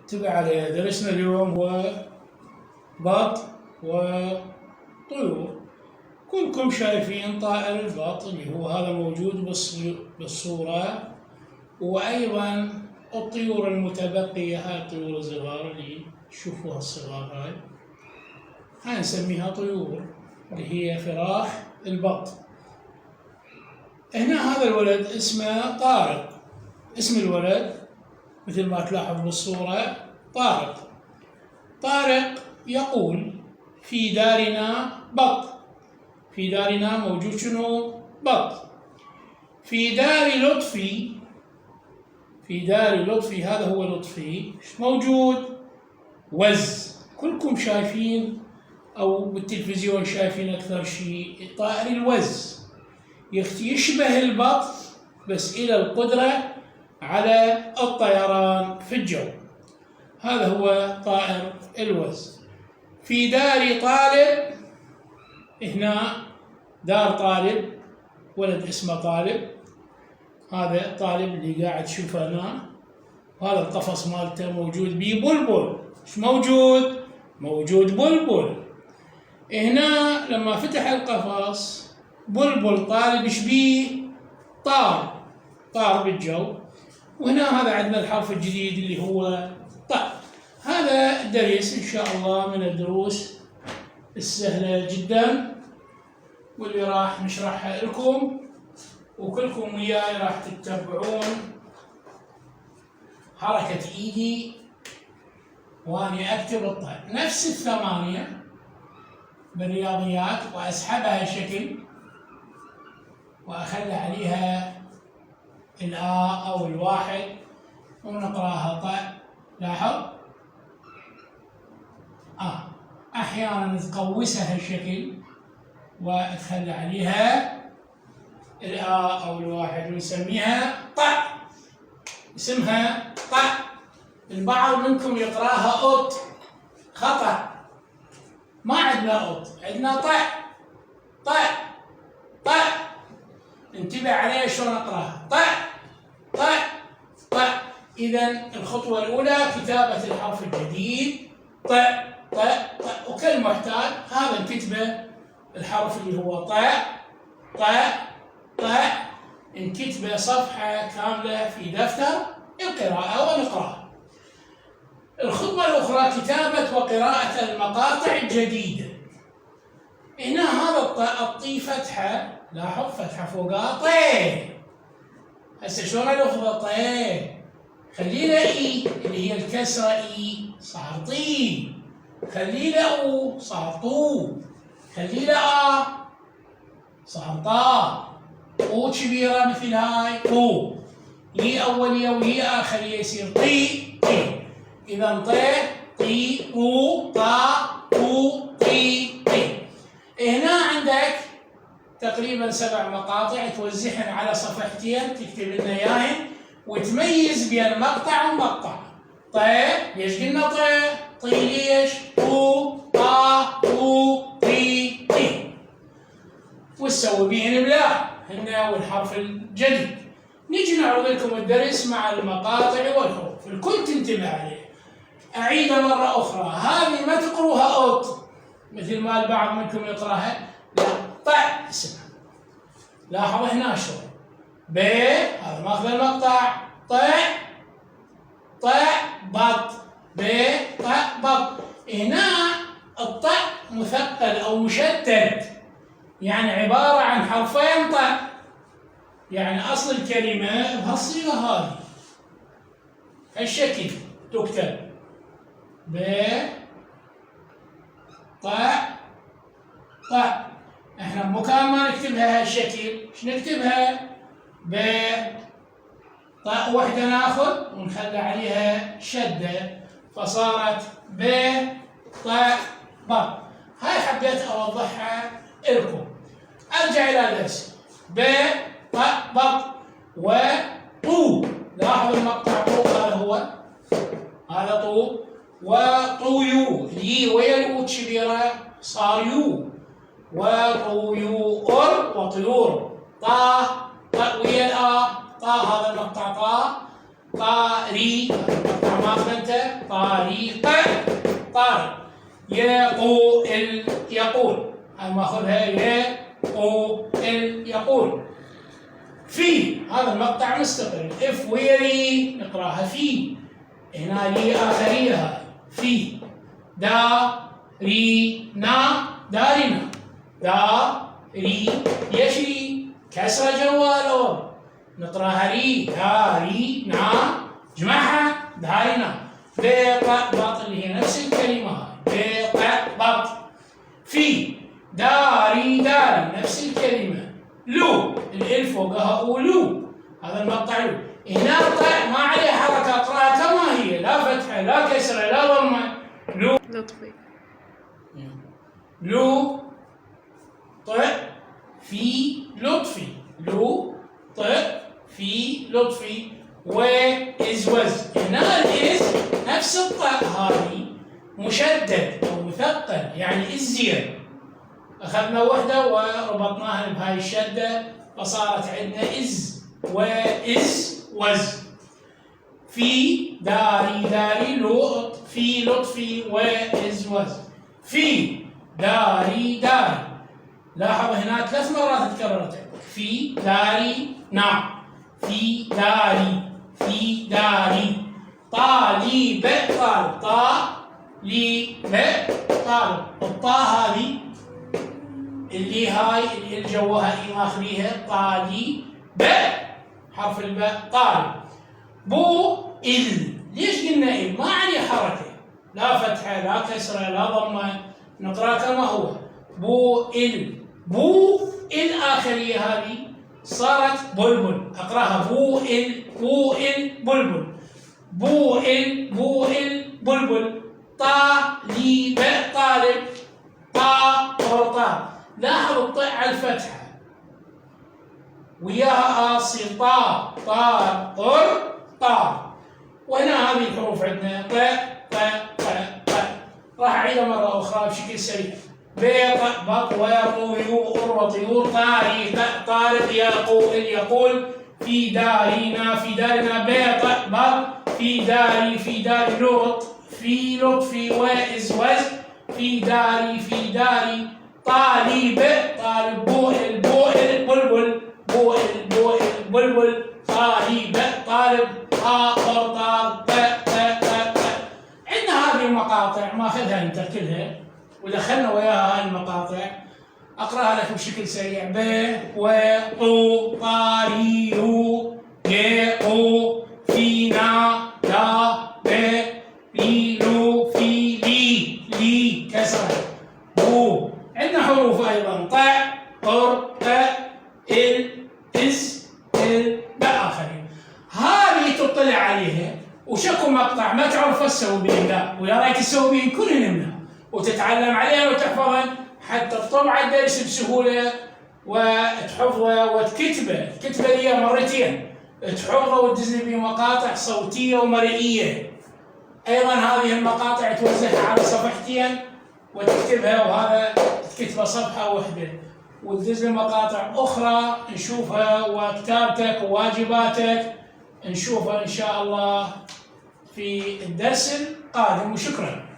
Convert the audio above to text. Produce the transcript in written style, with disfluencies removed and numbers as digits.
تبع على درسنا اليوم هو بط وطيور. كلكم شايفين طائر البط اللي هو هذا موجود بالصورة، وأيضا الطيور المتبقية، هاي الطيور الصغار اللي تشوفوها الصغار، هاي نسميها طيور اللي هي فراخ البط. هنا هذا الولد اسمه طارق، اسم الولد مثل ما تلاحظ بالصورة طارق. طارق يقول في دارنا بط. في دارنا موجود شنو؟ بط. في دار لطفي، في دار لطفي، هذا هو لطفي، موجود وز. كلكم شايفين أو بالتلفزيون شايفين أكثر شيء طائر الوز، يشبه البط بس إلى القدرة على الطيران في الجو. هذا هو طائر الوز. في دار طالب، هنا دار طالب، ولد اسمه طالب، هذا طالب اللي قاعد تشوفه هنا، وهذا القفص مالته موجود بيه بلبل. ايش موجود؟ موجود بلبل. هنا لما فتح القفص بلبل طالب ايش بيه؟ طار بالجو. وهنا هذا عندنا الحرف الجديد اللي هو طاء. هذا درس ان شاء الله من الدروس السهله جدا، واللي راح نشرحها لكم، وكلكم وياي راح تتبعون حركه ايدي واني اكتب الطاء نفس الثمانيه بالرياضيات، واسحبها شكل واخلي عليها الآ أو الواحد ونقراها طاء. لاحظ؟ أحيانا تقوسها الشكل وتخلي عليها الآ أو الواحد ونسميها طاء، اسمها طاء. البعض منكم يقراها أوت، خطأ. ما عندنا أوت، عندنا طاء. انتبه عليه شلون اقراها، طاء. اذا الخطوه الاولى كتابه الحرف الجديد طاء. وكالمعتاد هذا نكتبه الحرف اللي هو طاء نكتبه صفحه كامله في دفتر القراءه ونقراها. الخطوه الاخرى كتابه وقراءه المقاطع الجديده. هنا هذا الطي فتحه، لاحظ فتحه فوقها طي. هسه شلون الفظه طي؟ خلي له اي اللي هي الكسره اي صار طي، خلي له او صار طو، خلي له صار طا. او كبيره مثل هاي طو، يي اوليه ويي اخريه يصير طي. اذا طي طو طا طو طي. هنا عندك تقريبا 7 مقاطع توزعهن على صفحتين، تكتب لنا اياهن وتميز بين مقطع ومقطع. ليش قلنا طي ليش؟ طو طا طو طي. وتسوي بهن بلا هن والحرف الجديد. نيجي نعرض لكم الدرس مع المقاطع والحروف، الكل تنتبه عليه. اعيد مره اخرى، هذه ما تقروها اوت مثل ما البعض منكم يقراها، لا، طاء اسمها. لاحظ هنا شلون ب، هذا ماخذ المقطع، طاء بط، ب طاء بط. هنا الطاء مثقل او مشدد، يعني عباره عن حرفين طاء، يعني اصل الكلمه بهالصيغه هذه، هالشكل تكتب ب طاء. احنا بمكان ما نكتبها هالشكل، ايش نكتبها؟ ب طاء وحده ناخذ ونخلي عليها شده، فصارت ب طاء بط. هاي حبيت اوضحها لكم. ارجع الى درسي. ب طاء بط وطو. لاحظ المقطع طو، هذا طو. وطيور، اليي ويا الأو كبيرة صار يو. وطيور وطيور. طا ويا الآ، طا هذا المقطع طا. طاري، المقطع ماخذ انت طريق طارق. يقول يقول، هاي ماخذها يقول. في هذا المقطع مستقل. اف ويري نقراها في، هنا لي آخرية في. دارينا دارنا. داري يشري كسر جواله نقراها ري. دارينا جمعها دارنا. بط اللي هي نفس الكلمة بط. في داري نفس الكلمة. لو الالف فوقها ولو، هذا المقطع لو. هنا طاء ما عليه حركة، اقراها كما هي، لا فتحة لا كسرة لا ضمة. لو لطفي. لو طاء في لطفي. لو طاء في لطفي. وإز وز. هنا الإز نفس الطاء هذه مشدد أو مثقل، يعني الزين. أخذنا وحدة وربطناها بهاي الشدة فصارت عندنا إز. وإز وز. في داري لطف في لطفي. وإز وز. في داري. لاحظ هنا 3 مرات تكررت. في داري نعم. في داري. طالب طالب. طالب. الطاء هذه اللي هاي اللي جوها اي ماخذيها طالب. حرف الباء طالب. بو ليش قلنا ما عليه حركه، لا فتحه لا كسره لا ضمه، نقرا كما هو. بو آخرية هذه صارت بلبل، اقراها بو بلبل. بو بلبل. طالب. طارق. لاحظ الطاء على الفتحة وياها طار. وهنا هذه الحروف عندنا راح أعيدها مرة أخرى بشكل سريع. بط وطيور. طارق. يقول. في دارنا. بط. في داري لوط. في لطفي. وإز وز. في داري. طالب. بلبل. بلبل. طالب. عندنا هذه المقاطع ماخذها انت كلها ودخلنا وياها هاي المقاطع، اقراها لك بشكل سريع. وطو طاريو يقو فينا لو في لي كسرة. بو. عندنا حروف ايضا بآخرين. هذه تطلع عليها وشكو مقطع ما تعرف تسوي بهم، لا ويا ريت تسوي بهم كلهن وتتعلم عليها وتحفظها حتى تطلع الدرس بسهوله وتحفظه وتكتبه. الكتبه هي مرتين، تحفظه وتدز به مقاطع صوتيه ومرئيه. ايضا هذه المقاطع توزعها على صفحتين وتكتبها، وهذا تكتبها صفحه واحده وتدز مقاطع اخرى نشوفها، وكتابتك وواجباتك نشوفها ان شاء الله في الدرس القادم. وشكرا.